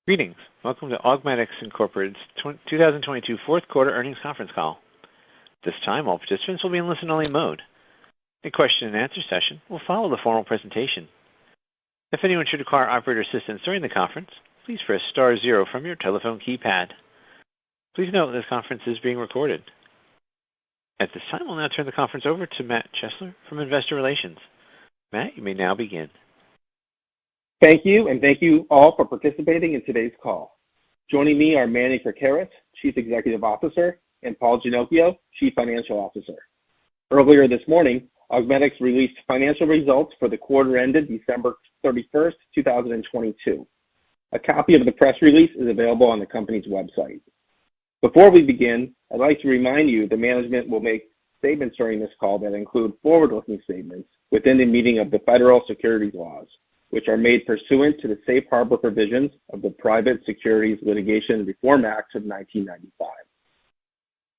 Greetings. Welcome to Augmedix Incorporated's 2022 fourth quarter earnings conference call. At this time, all participants will be in listen-only mode. A question-and-answer session will follow the formal presentation. If anyone should require operator assistance during the conference, please press star zero from your telephone keypad. Please note this conference is being recorded. At this time, I'll now turn the conference over to Matt Chesler from Investor Relations. Matt, you may now begin. Thank you, and thank you all for participating in today's call. Joining me are Manny Krakaris, Chief Executive Officer, and Paul Ginocchio, Chief Financial Officer. Earlier this morning, Augmedix released financial results for the quarter ended December 31st, 2022. A copy of the press release is available on the company's website. Before we begin, I'd like to remind you that management will make statements during this call that include forward-looking statements within the meaning of the federal securities laws, which are made pursuant to the safe harbor provisions of the Private Securities Litigation Reform Act of 1995.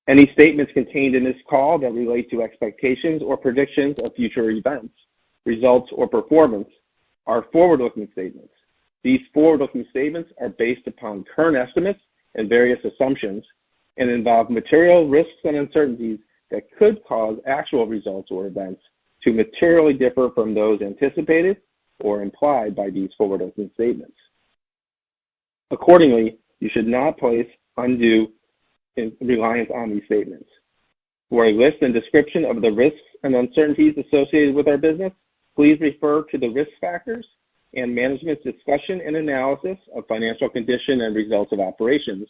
Any statements contained in this call that relate to expectations or predictions of future events, results, or performance are forward-looking statements. These forward-looking statements are based upon current estimates and various assumptions and involve material risks and uncertainties that could cause actual results or events to materially differ from those anticipated or implied by these forward-looking statements. Accordingly, you should not place undue reliance on these statements. For a list and description of the risks and uncertainties associated with our business, please refer to the risk factors and management's discussion and analysis of financial condition and results of operations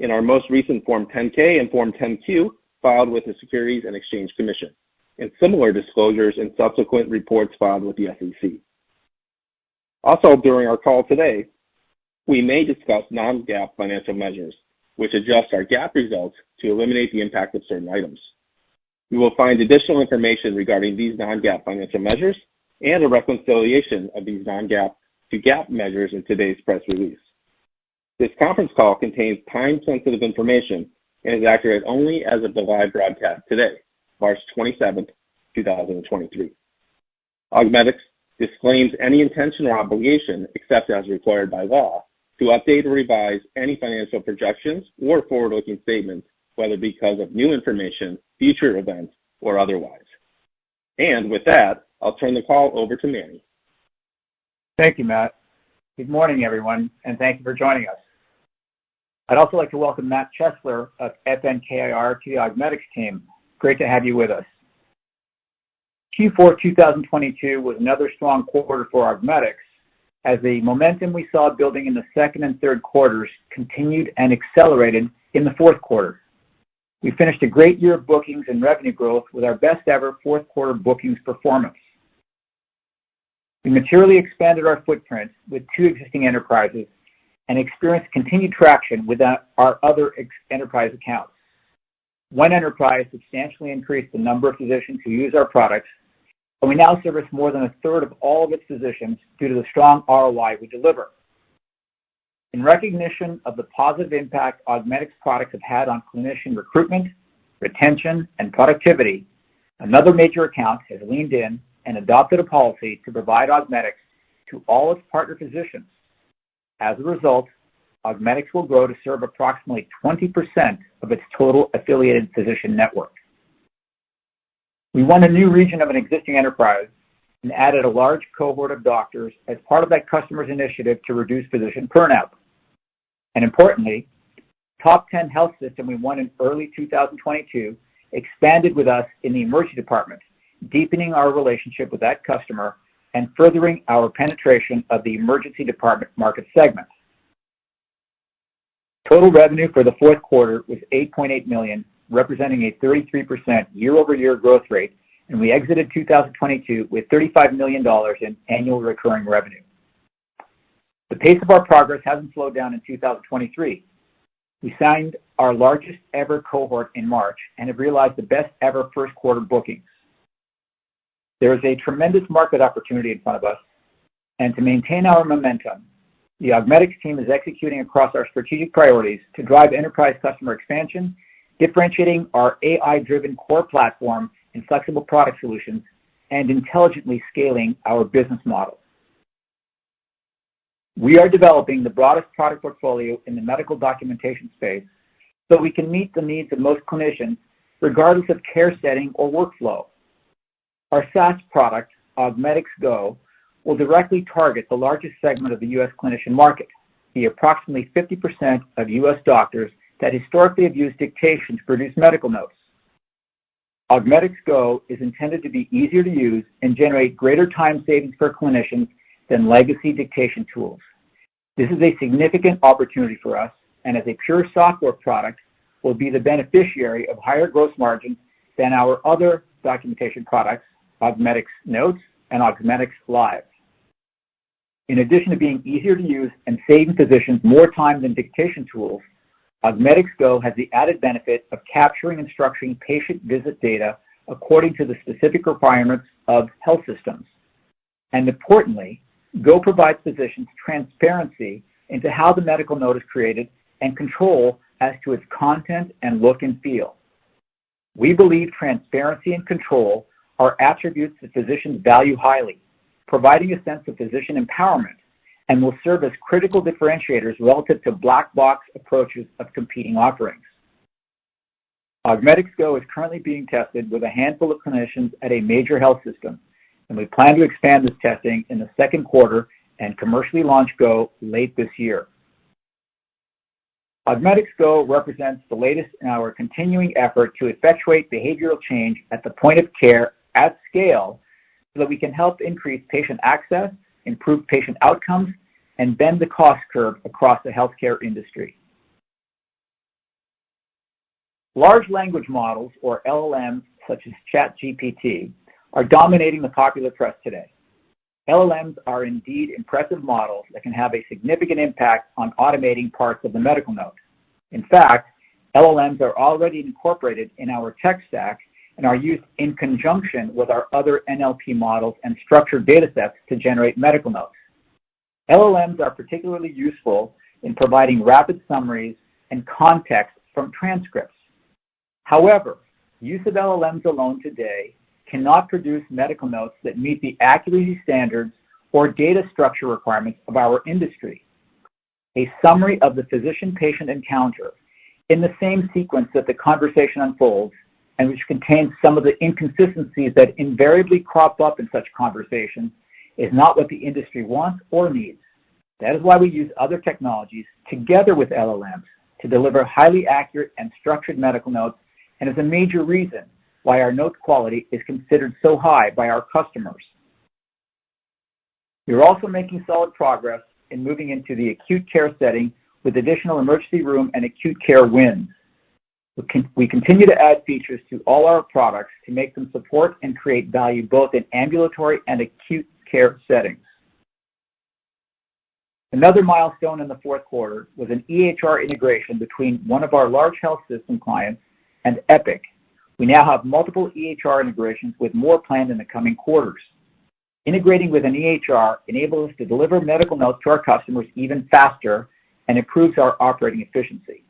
in our most recent Form 10-K and Form 10-Q filed with the Securities and Exchange Commission, and similar disclosures in subsequent reports filed with the SEC. Also, during our call today, we may discuss non-GAAP financial measures, which adjust our GAAP results to eliminate the impact of certain items. You will find additional information regarding these non-GAAP financial measures and a reconciliation of these non-GAAP to GAAP measures in today's press release. This conference call contains time-sensitive information and is accurate only as of the live broadcast today, March 27th, 2023. Augmedix disclaims any intention or obligation, except as required by law, to update or revise any financial projections or forward-looking statements, whether because of new information, future events, or otherwise. And with that, I'll turn the call over to Manny. Thank you, Matt. Good morning, everyone, and thank you for joining us. I'd also like to welcome Matt Chesler of FNKIR to the Augmedix team. Great to have you with us. Q4 2022 was another strong quarter for Augmedix, as the momentum we saw building in the second and third quarters continued and accelerated in the fourth quarter. We finished a great year of bookings and revenue growth with our best ever fourth quarter bookings performance. We materially expanded our footprint with 2 existing enterprises and experienced continued traction with our other enterprise accounts. One enterprise substantially increased the number of physicians who use our products, and we now service more than a third of all of its physicians due to the strong ROI we deliver. In recognition of the positive impact Augmedix products have had on clinician recruitment, retention, and productivity, another major account has leaned in and adopted a policy to provide Augmedix to all its partner physicians. As a result, Augmedix will grow to serve approximately 20% of its total affiliated physician network. We won a new region of an existing enterprise and added a large cohort of doctors as part of that customer's initiative to reduce physician burnout. And importantly, top 10 health system we won in early 2022 expanded with us in the emergency department, deepening our relationship with that customer and furthering our penetration of the emergency department market segment. Total revenue for the fourth quarter was $8.8 million, representing a 33% year-over-year growth rate, and we exited 2022 with $35 million in annual recurring revenue. The pace of our progress hasn't slowed down in 2023. We signed our largest ever cohort in March and have realized the best ever first quarter bookings. There is a tremendous market opportunity in front of us, and to maintain our momentum, the Augmedix team is executing across our strategic priorities to drive enterprise customer expansion, differentiating our AI-driven core platform and flexible product solutions, and intelligently scaling our business model. We are developing the broadest product portfolio in the medical documentation space so we can meet the needs of most clinicians regardless of care setting or workflow. Our SaaS product, Augmedix Go, will directly target the largest segment of the U.S. clinician market, the approximately 50% of U.S. doctors that historically have used dictation to produce medical notes. Augmedix Go is intended to be easier to use and generate greater time savings for clinicians than legacy dictation tools. This is a significant opportunity for us, and as a pure software product, will be the beneficiary of higher gross margins than our other documentation products, Augmedix Notes and Augmedix Live. In addition to being easier to use and saving physicians more time than dictation tools, Augmedix Go has the added benefit of capturing and structuring patient visit data according to the specific requirements of health systems. And importantly, Go provides physicians transparency into how the medical note is created and control as to its content and look and feel. We believe transparency and control are attributes that physicians value highly, providing a sense of physician empowerment, and will serve as critical differentiators relative to black box approaches of competing offerings. Augmedix Go is currently being tested with a handful of clinicians at a major health system, and we plan to expand this testing in the second quarter and commercially launch Go late this year. Augmedix Go represents the latest in our continuing effort to effectuate behavioral change at the point of care at scale so that we can help increase patient access, improve patient outcomes, and bend the cost curve across the healthcare industry. Large language models, or LLMs, such as ChatGPT, are dominating the popular press today. LLMs are indeed impressive models that can have a significant impact on automating parts of the medical note. In fact, LLMs are already incorporated in our tech stack and are used in conjunction with our other NLP models and structured data sets to generate medical notes. LLMs are particularly useful in providing rapid summaries and context from transcripts. However, use of LLMs alone today cannot produce medical notes that meet the accuracy standards or data structure requirements of our industry. A summary of the physician-patient encounter in the same sequence that the conversation unfolds, and which contains some of the inconsistencies that invariably crop up in such conversations, is not what the industry wants or needs. That is why we use other technologies together with LLMs to deliver highly accurate and structured medical notes, and is a major reason why our note quality is considered so high by our customers. We are also making solid progress in moving into the acute care setting with additional emergency room and acute care wins. We continue to add features to all our products to make them support and create value both in ambulatory and acute care settings. Another milestone in the fourth quarter was an EHR integration between one of our large health system clients and Epic. We now have multiple EHR integrations with more planned in the coming quarters. Integrating with an EHR enables us to deliver medical notes to our customers even faster and improves our operating efficiency.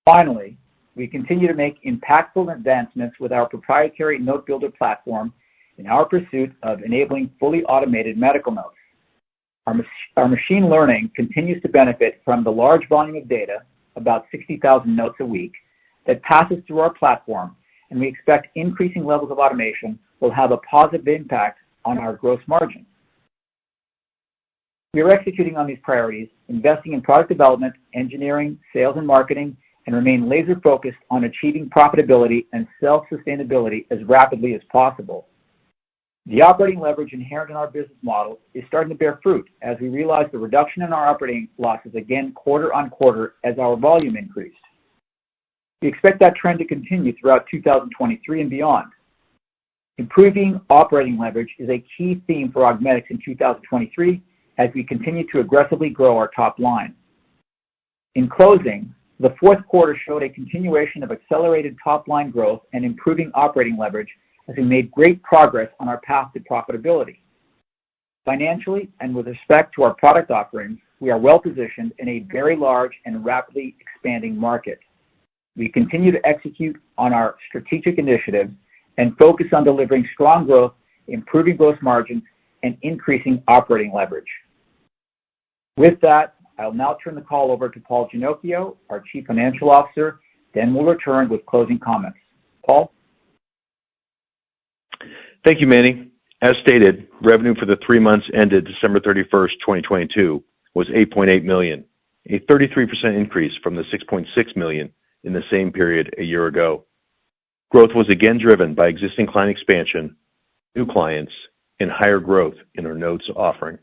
Finally, we continue to make impactful advancements with our proprietary Note Builder platform in our pursuit of enabling fully automated medical notes. Our machine learning continues to benefit from the large volume of data, about 60,000 notes a week, that passes through our platform, and we expect increasing levels of automation will have a positive impact on our gross margin. We are executing on these priorities, investing in product development, engineering, sales, and marketing, and remain laser-focused on achieving profitability and self-sustainability as rapidly as possible. The operating leverage inherent in our business model is starting to bear fruit as we realize the reduction in our operating losses again quarter on quarter as our volume increased. We expect that trend to continue throughout 2023 and beyond. Improving operating leverage is a key theme for Augmedix in 2023 as we continue to aggressively grow our top line. In closing, the fourth quarter showed a continuation of accelerated top-line growth and improving operating leverage as we made great progress on our path to profitability. Financially and with respect to our product offerings, we are well-positioned in a very large and rapidly expanding market. We continue to execute on our strategic initiatives and focus on delivering strong growth, improving gross margins, and increasing operating leverage. With that, I'll now turn the call over to Paul Ginocchio, our Chief Financial Officer. Then we'll return with closing comments. Paul? Thank you, Manny. As stated, revenue for the 3 months ended December 31st, 2022 was $8.8 million, a 33% increase from the $6.6 million in the same period a year ago. Growth was again driven by existing client expansion, new clients, and higher growth in our notes offering.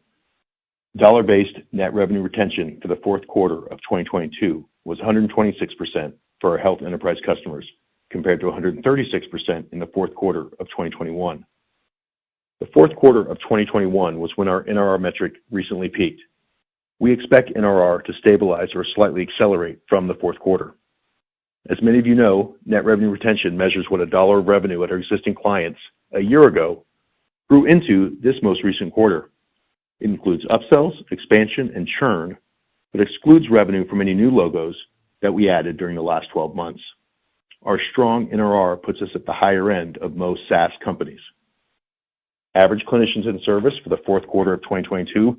Dollar-based net revenue retention for the fourth quarter of 2022 was 126% for our health enterprise customers, compared to 136% in the fourth quarter of 2021. The fourth quarter of 2021 was when our NRR metric recently peaked. We expect NRR to stabilize or slightly accelerate from the fourth quarter. As many of you know, net revenue retention measures what a dollar of revenue at our existing clients a year ago grew into this most recent quarter. It includes upsells, expansion, and churn, but excludes revenue from any new logos that we added during the last 12 months. Our strong NRR puts us at the higher end of most SaaS companies. Average clinicians in service for the fourth quarter of 2022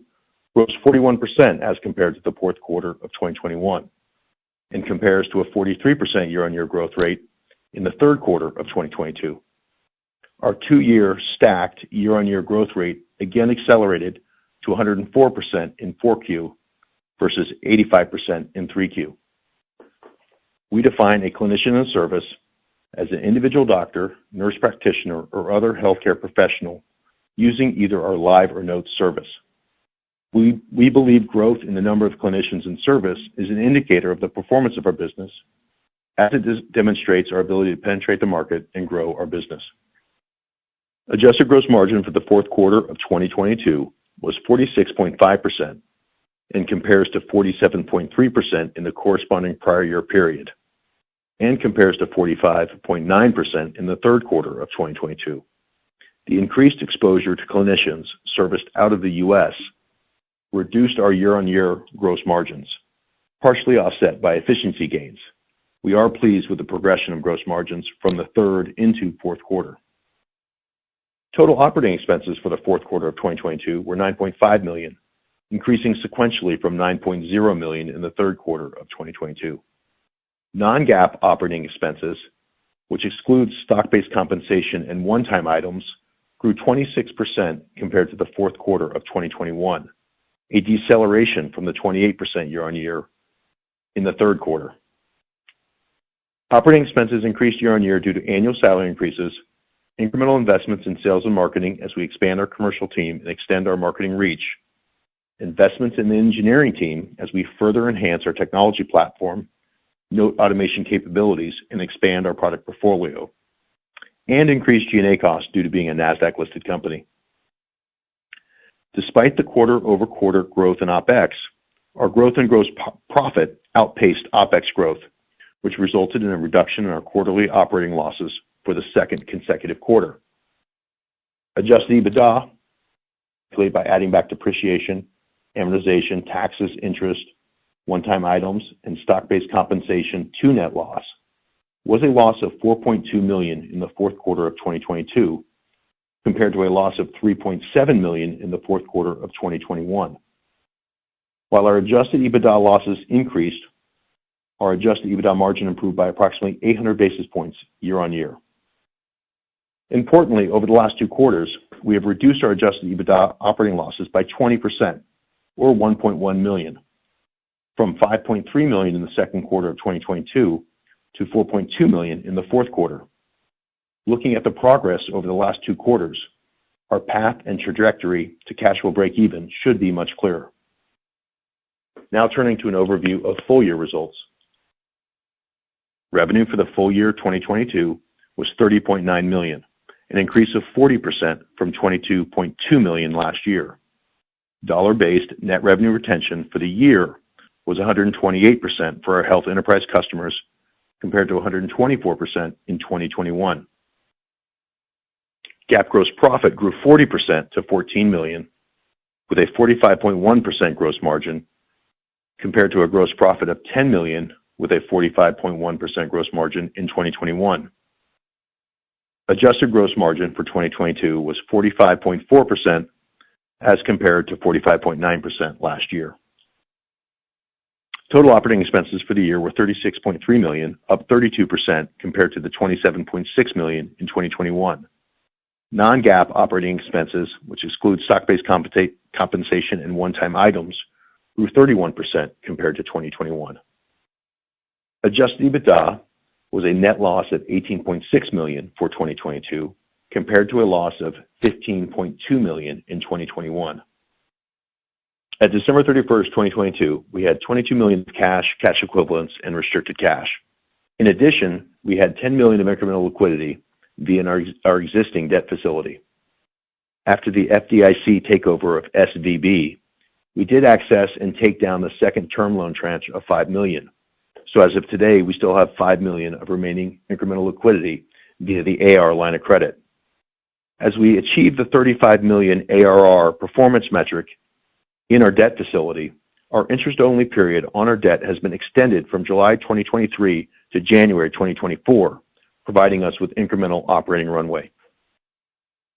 rose 41% as compared to the fourth quarter of 2021, and compares to a 43% year-on-year growth rate in the third quarter of 2022. Our 2-year stacked year-on-year growth rate again accelerated to 104% in 4Q versus 85% in 3Q. We define a clinician in service as an individual doctor, nurse practitioner, or other healthcare professional using either our live or notes service. We believe growth in the number of clinicians in service is an indicator of the performance of our business, as it demonstrates our ability to penetrate the market and grow our business. Adjusted gross margin for the fourth quarter of 2022 was 46.5% and compares to 47.3% in the corresponding prior year period, and compares to 45.9% in the third quarter of 2022. The increased exposure to clinicians serviced out of the U.S. reduced our year-on-year gross margins, partially offset by efficiency gains. We are pleased with the progression of gross margins from the third into fourth quarter. Total operating expenses for the fourth quarter of 2022 were $9.5 million, increasing sequentially from $9.0 million in the third quarter of 2022. Non-GAAP operating expenses, which excludes stock-based compensation and one-time items, grew 26% compared to the fourth quarter of 2021, a deceleration from the 28% year-on-year in the third quarter. Operating expenses increased year-on-year due to annual salary increases, incremental investments in sales and marketing as we expand our commercial team and extend our marketing reach, investments in the engineering team as we further enhance our technology platform, note automation capabilities, and expand our product portfolio, and increased G&A costs due to being a NASDAQ-listed company. Despite the quarter-over-quarter growth in OpEx, our growth in gross profit outpaced OpEx growth, which resulted in a reduction in our quarterly operating losses for the second consecutive quarter. Adjusted EBITDA, calculated by adding back depreciation, amortization, taxes, interest, one-time items, and stock-based compensation to net loss, was a loss of $4.2 million in the fourth quarter of 2022, compared to a loss of $3.7 million in the fourth quarter of 2021. While our adjusted EBITDA losses increased, our adjusted EBITDA margin improved by approximately 800 basis points year-on-year. Importantly, over the last 2 quarters, we have reduced our adjusted EBITDA operating losses by 20%, or $1.1 million, from $5.3 million in the second quarter of 2022 to $4.2 million in the fourth quarter. Looking at the progress over the last 2 quarters, our path and trajectory to cash flow break even should be much clearer. Now turning to an overview of full year results. Revenue for the full year 2022 was $30.9 million, an increase of 40% from $22.2 million last year. Dollar-based net revenue retention for the year was 128% for our health enterprise customers, compared to 124% in 2021. GAAP gross profit grew 40% to $14 million, with a 45.1% gross margin, compared to a gross profit of $10 million with a 45.1% gross margin in 2021. Adjusted gross margin for 2022 was 45.4% as compared to 45.9% last year. Total operating expenses for the year were $36.3 million, up 32% compared to the $27.6 million in 2021. Non-GAAP operating expenses, which excludes stock-based compensation and one-time items, grew 31% compared to 2021. Adjusted EBITDA was a net loss of $18.6 million for 2022, compared to a loss of $15.2 million in 2021. At December 31st, 2022, we had $22 million of cash equivalents, and restricted cash. In addition, we had $10 million of incremental liquidity via our existing debt facility. After the FDIC takeover of SVB, we did access and take down the second term loan tranche of $5 million. As of today, we still have $5 million of remaining incremental liquidity via the AR line of credit. As we achieve the $35 million ARR performance metric in our debt facility, our interest-only period on our debt has been extended from July 2023 to January 2024, providing us with incremental operating runway.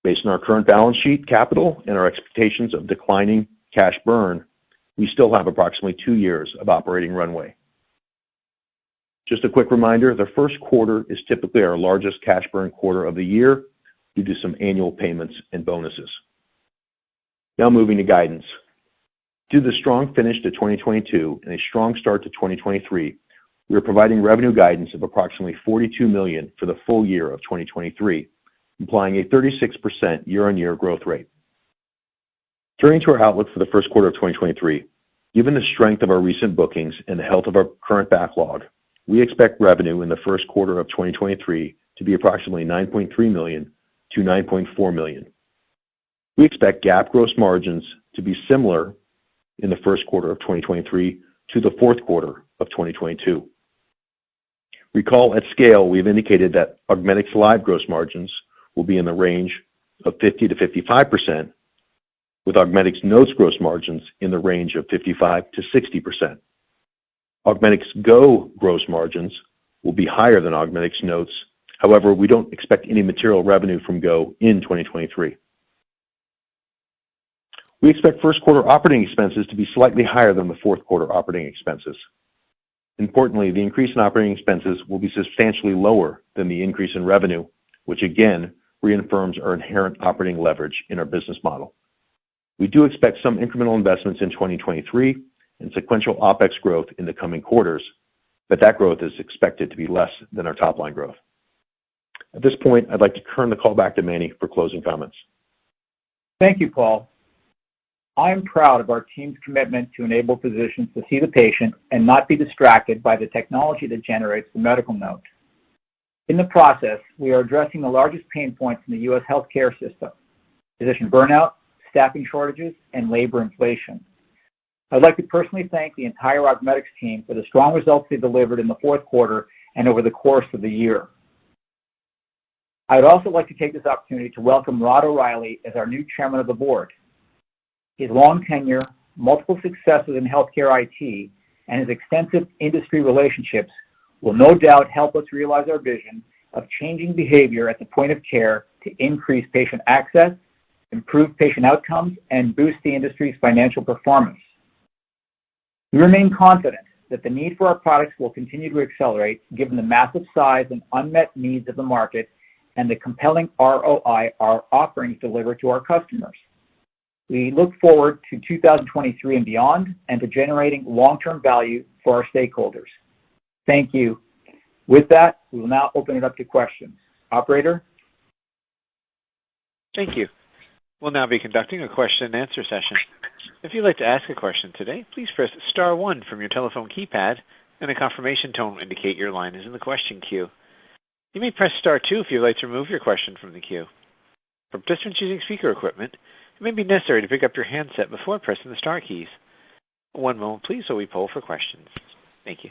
Based on our current balance sheet capital and our expectations of declining cash burn, we still have approximately 2 years of operating runway. Just a quick reminder, the first quarter is typically our largest cash burn quarter of the year due to some annual payments and bonuses. Now moving to guidance. Due to the strong finish to 2022 and a strong start to 2023, we are providing revenue guidance of approximately $42 million for the full year of 2023, implying a 36% year-on-year growth rate. Turning to our outlook for the first quarter of 2023, given the strength of our recent bookings and the health of our current backlog, we expect revenue in the first quarter of 2023 to be approximately $9.3 million to $9.4 million. We expect GAAP gross margins to be similar in the first quarter of 2023 to the fourth quarter of 2022. Recall at scale, we've indicated that Augmedix Live gross margins will be in the range of 50% to 55%, with Augmedix Notes gross margins in the range of 55% to 60%. Augmedix Go gross margins will be higher than Augmedix Notes. However, we don't expect any material revenue from Go in 2023. We expect first quarter operating expenses to be slightly higher than the fourth quarter operating expenses. Importantly, the increase in operating expenses will be substantially lower than the increase in revenue, which again reaffirms our inherent operating leverage in our business model. We do expect some incremental investments in 2023 and sequential OpEx growth in the coming quarters, but that growth is expected to be less than our top line growth. At this point, I'd like to turn the call back to Manny for closing comments. Thank you, Paul. I am proud of our team's commitment to enable physicians to see the patient and not be distracted by the technology that generates the medical note. In the process, we are addressing the largest pain points in the U.S. healthcare system: physician burnout, staffing shortages, and labor inflation. I'd like to personally thank the entire Augmedix team for the strong results they delivered in the fourth quarter and over the course of the year. I would also like to take this opportunity to welcome Rod O'Reilly as our new chairman of the board. His long tenure, multiple successes in healthcare IT, and his extensive industry relationships will no doubt help us realize our vision of changing behavior at the point of care to increase patient access, improve patient outcomes, and boost the industry's financial performance. We remain confident that the need for our products will continue to accelerate given the massive size and unmet needs of the market and the compelling ROI our offerings deliver to our customers. We look forward to 2023 and beyond and to generating long-term value for our stakeholders. Thank you. With that, we will now open it up to questions. Operator? Thank you. We'll now be conducting a question and answer session. If you'd like to ask a question today, please press star 1 from your telephone keypad and a confirmation tone will indicate your line is in the question queue. You may press star 2 if you'd like to remove your question from the queue. For participants using speaker equipment, it may be necessary to pick up your handset before pressing the star keys. One moment please while we poll for questions. Thank you.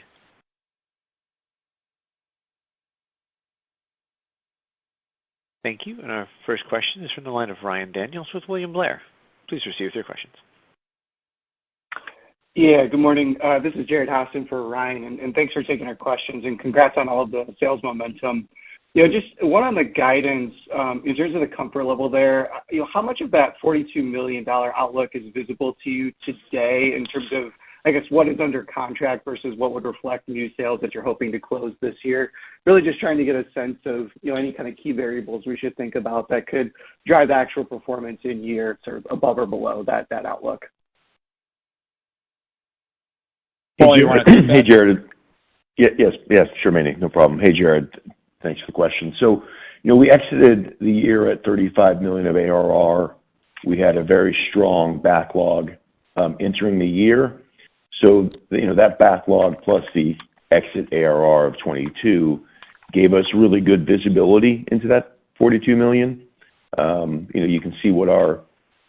Thank you. And our first question is from the line of Ryan Daniels with William Blair. Please proceed with your questions. Yeah, good morning. This is Jared Hassan for Ryan, and thanks for taking our questions, and congrats on all of the sales momentum. Just one on the guidance, in terms of the comfort level there, how much of that $42 million outlook is visible to you today in terms of I guess, what is under contract versus what would reflect new sales that you're hoping to close this year. Really just trying to get a sense of, any kind of key variables we should think about that could drive actual performance in year sort of above or below that outlook. Paul, you want to take that? Hey, Jared. Yes, sure, Manny, no problem. Hey, Jared, thanks for the question. So, we exited the year at $35 million of ARR. We had a very strong backlog entering the year. So, that backlog plus the exit ARR of 22 gave us really good visibility into that 42 million. You can see what our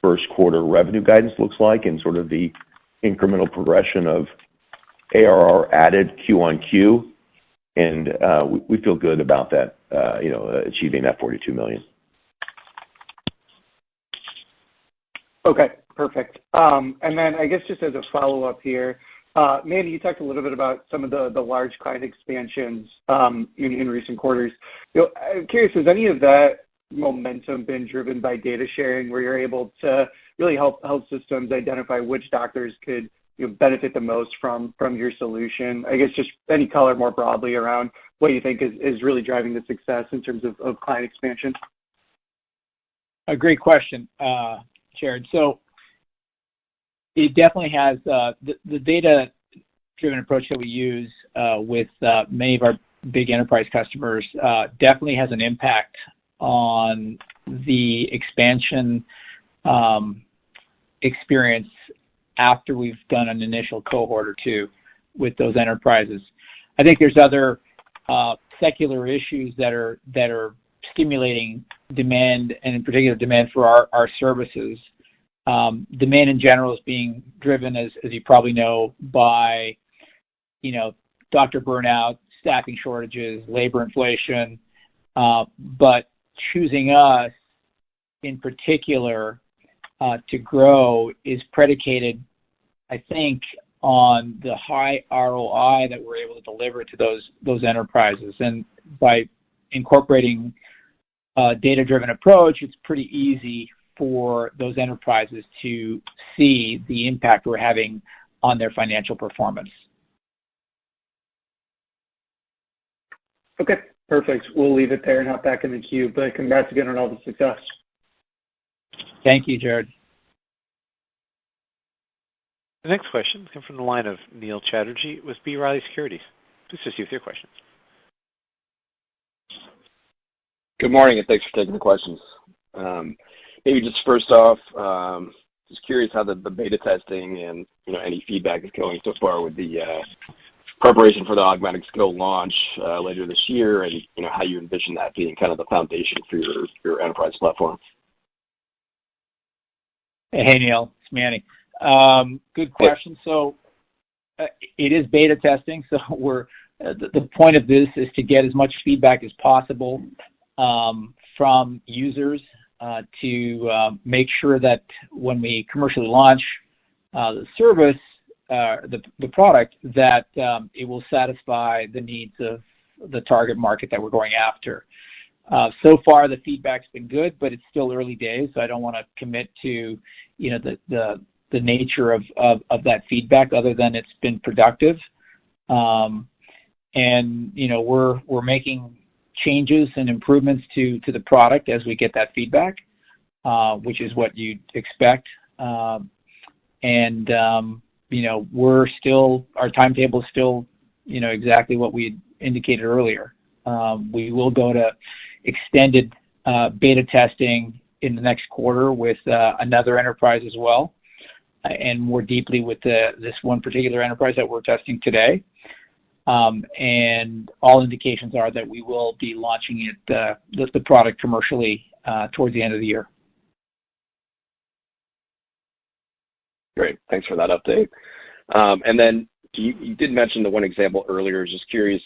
first quarter revenue guidance looks like and sort of the incremental progression of ARR added Q on Q, and we feel good about that, achieving that 42 million. Okay, perfect. And then I guess just as a follow-up here, Manny, you talked a little bit about some of the large client expansions in recent quarters. I'm curious, has any of that momentum been driven by data sharing, where you're able to really help health systems identify which doctors could benefit the most from your solution? I guess just any color more broadly around what you think is really driving the success in terms of client expansion. A great question, Jared. So it definitely has the data-driven approach that we use with many of our big enterprise customers definitely has an impact on the expansion experience after we've done an initial cohort or two with those enterprises. I think there's other secular issues that are stimulating demand, and in particular demand for our services. Demand in general is being driven, as you probably know, by doctor burnout, staffing shortages, labor inflation, but choosing us in particular to grow is predicated, I think, on the high ROI that we're able to deliver to those enterprises. And by incorporating a data-driven approach, it's pretty easy for those enterprises to see the impact we're having on their financial performance. Okay, perfect. We'll leave it there and hop back in the queue, but congrats again on all the success. Thank you, Jared. The next question comes from the line of Neil Chatterjee with B. Riley Securities. Please proceed with your questions. Good morning, and thanks for taking the questions. Maybe just first off, just curious how the beta testing and any feedback is going so far with the preparation for the Augmedix Go launch later this year, and how you envision that being kind of the foundation for your enterprise platform. Hey Neil, it's Manny. Good question. So it is beta testing. So the point of this is to get as much feedback as possible from users to make sure that when we commercially launch the service, the product, that it will satisfy the needs of the target market that we're going after. So far, the feedback's been good, but it's still early days, so I don't want to commit to the nature of that feedback, other than it's been productive. And we're making changes and improvements to the product as we get that feedback, which is what you'd expect. And our timetable is still exactly what we indicated earlier. We will go to extended beta testing in the next quarter with another enterprise as well, and more deeply with this one particular enterprise that we're testing today. And all indications are that we will be launching the product commercially towards the end of the year. Great. Thanks for that update. And then you did mention the one example earlier. Just curious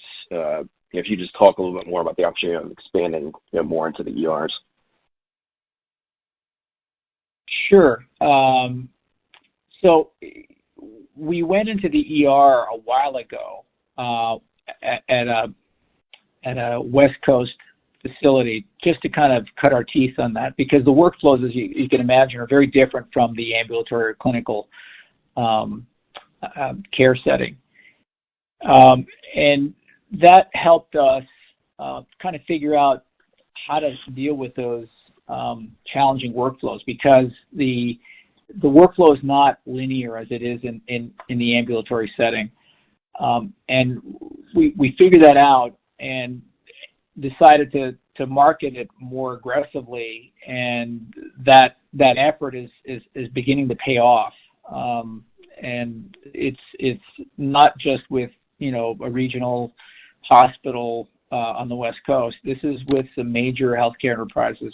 if you just talk a little bit more about the opportunity of expanding more into the ERs. Sure. So we went into the ER a while ago at a West Coast facility, just to kind of cut our teeth on that, because the workflows, as you can imagine, are very different from the ambulatory or clinical care setting. And that helped us kind of figure out how to deal with those challenging workflows, because the workflow is not linear as it is in the ambulatory setting. And we figured that out and decided to market it more aggressively, and that effort is beginning to pay off. And it's not just with a regional hospital on the West Coast. This is with some major healthcare enterprises.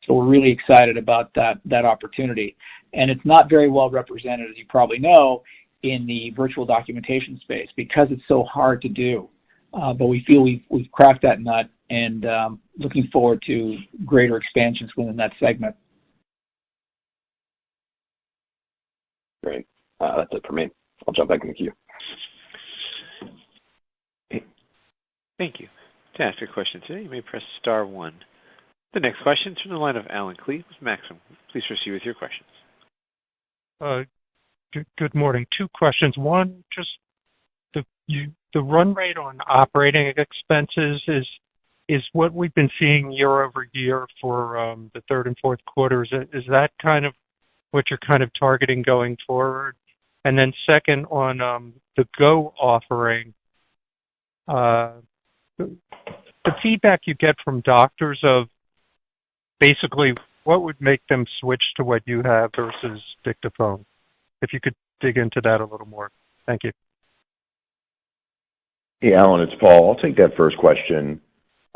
So we're really excited about that opportunity. And it's not very well represented, as you probably know, in the virtual documentation space because it's so hard to do. But we feel we've cracked that nut, and looking forward to greater expansions within that segment. Great. That's it for me. I'll jump back in the queue. Thank you. To ask a question today, you may press star one. The next question is from the line of Alan Klee with Maxim. Please proceed with your questions. Good morning. Two questions. One, just the run rate on operating expenses is what we've been seeing year over year for the third and fourth quarters. Is that kind of what you're kind of targeting going forward? And then second, on the Go offering, the feedback you get from doctors of basically what would make them switch to what you have versus dictaphone? If you could dig into that a little more. Thank you. Hey, Alan, it's Paul. I'll take that first question.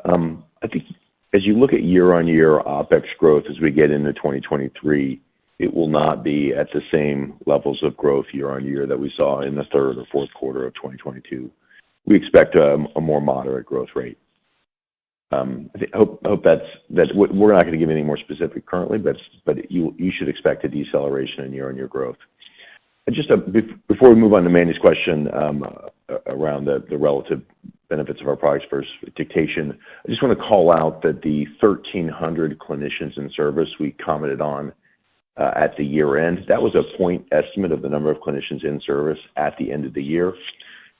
I think as you look at year-on-year OpEx growth as we get into 2023, it will not be at the same levels of growth year-on-year that we saw in the third or fourth quarter of 2022. We expect a more moderate growth rate. Hope that's we're not going to give any more specific currently, but you should expect a deceleration in year-on-year growth. Just before we move on to Mandy's question around the relative benefits of our products versus dictation, I just want to call out that the 1,300 clinicians in service we commented on at the year end, that was a point estimate of the number of clinicians in service at the end of the year.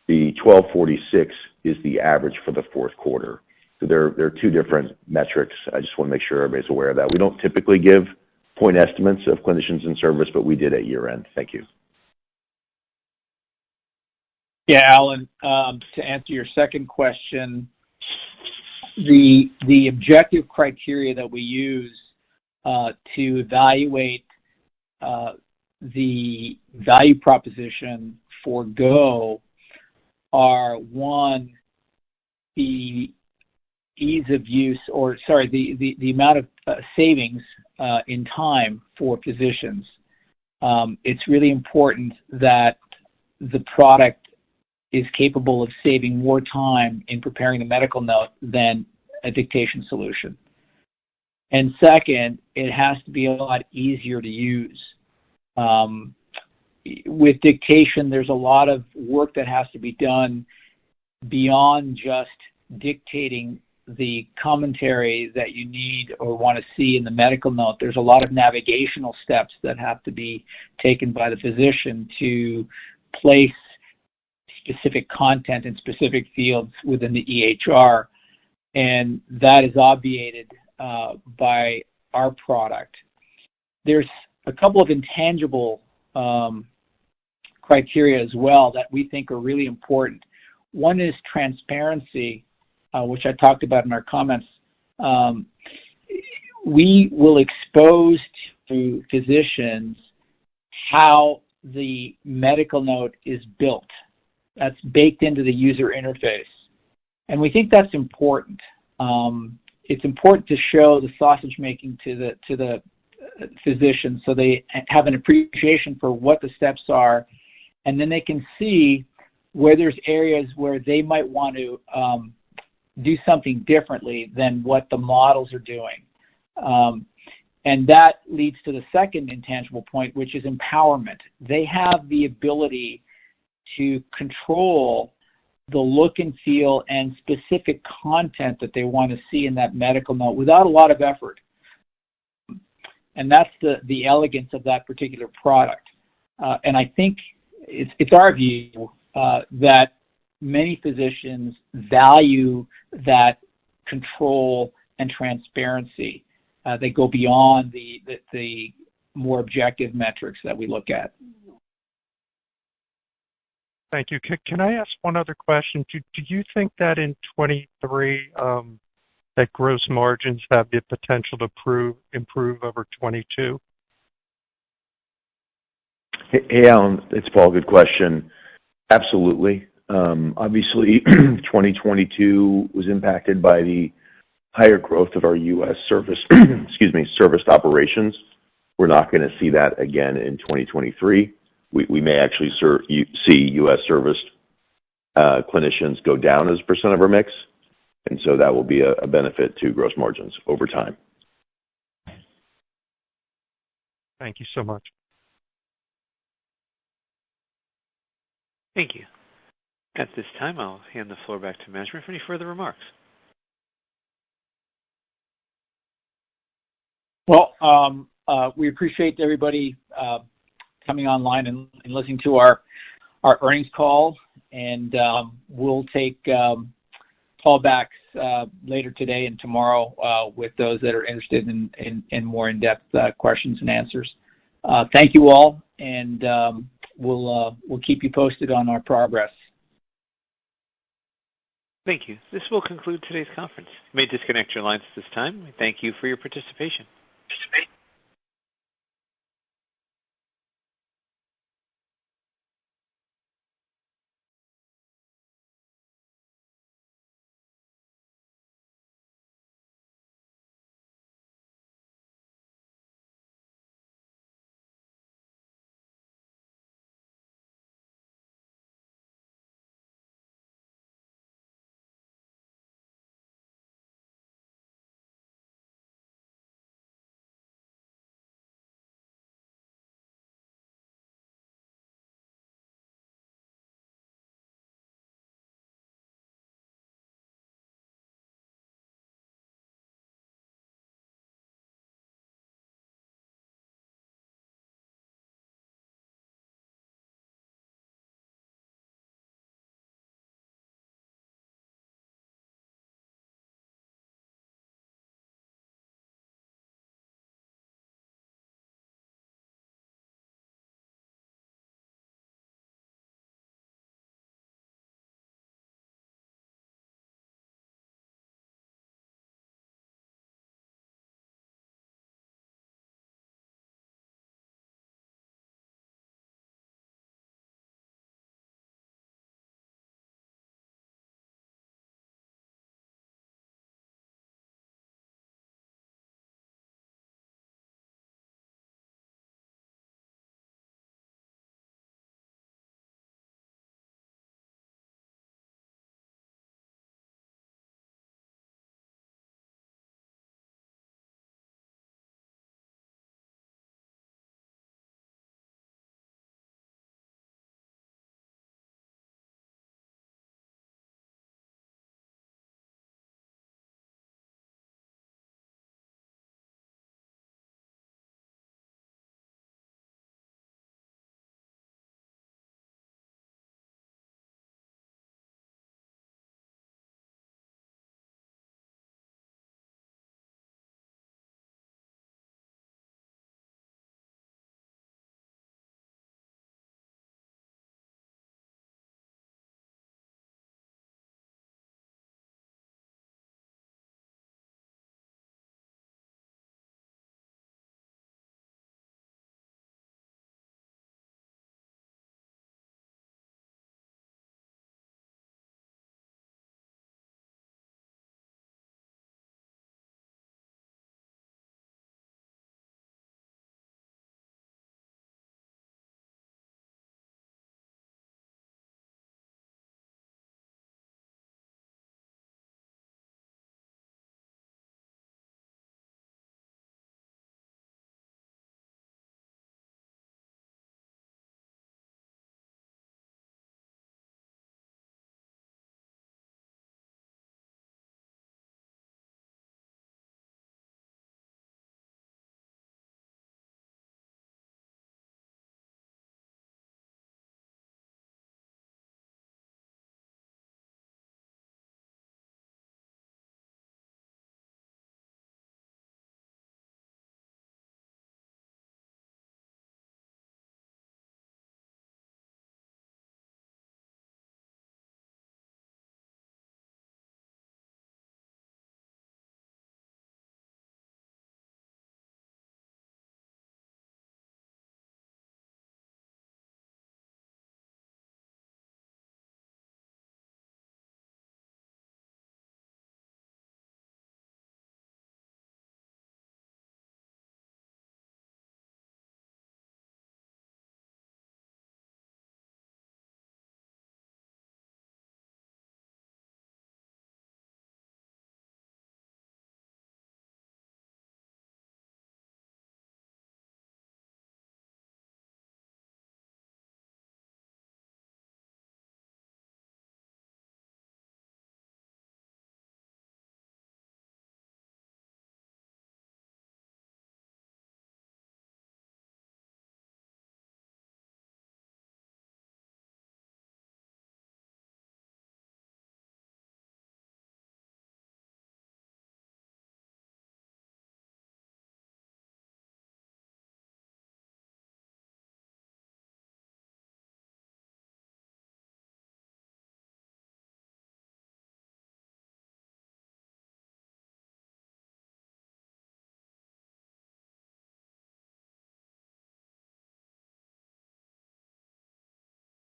The 1,246 is the average for the fourth quarter. So there are two different metrics. I just want to make sure everybody's aware of that. We don't typically give point estimates of clinicians in service, but we did at year end. Thank you. Yeah, Alan, to answer your second question, the objective criteria that we use to evaluate the value proposition for Go are, one, the ease of use, the amount of savings in time for physicians. It's really important that the product is capable of saving more time in preparing a medical note than a dictation solution. And second, it has to be a lot easier to use. With dictation, there's a lot of work that has to be done beyond just dictating the commentary that you need or want to see in the medical note. There's a lot of navigational steps that have to be taken by the physician to place specific content in specific fields within the EHR, and that is obviated by our product. There's a couple of intangible criteria as well that we think are really important. One is transparency, which I talked about in our comments. We will expose to physicians how the medical note is built. That's baked into the user interface. And we think that's important. It's important to show the sausage making to the physician so they have an appreciation for what the steps are, and then they can see where there's areas where they might want to do something differently than what the models are doing. And that leads to the second intangible point, which is empowerment. They have the ability to control the look and feel and specific content that they want to see in that medical note without a lot of effort. And that's the elegance of that particular product. And I think it's our view that many physicians value that control and transparency. They go beyond the more objective metrics that we look at. Thank you. Can I ask one other question? Do you think that in 23 that gross margins have the potential to improve over 22? Hey, Alan, it's Paul. Good question. Absolutely. Obviously, 2022 was impacted by the higher growth of our U.S. serviced operations. We're not going to see that again in 2023. We may actually see U.S. serviced clinicians go down as a % of our mix, and so that will be a benefit to gross margins over time. Thank you so much. Thank you. At this time, I'll hand the floor back to management for any further remarks. Well, we appreciate everybody coming online and listening to our earnings call, and we'll take callbacks later today and tomorrow with those that are interested in more in-depth questions and answers. Thank you all, and we'll keep you posted on our progress. Thank you. This will conclude today's conference. You may disconnect your lines at this time. We thank you for your participation.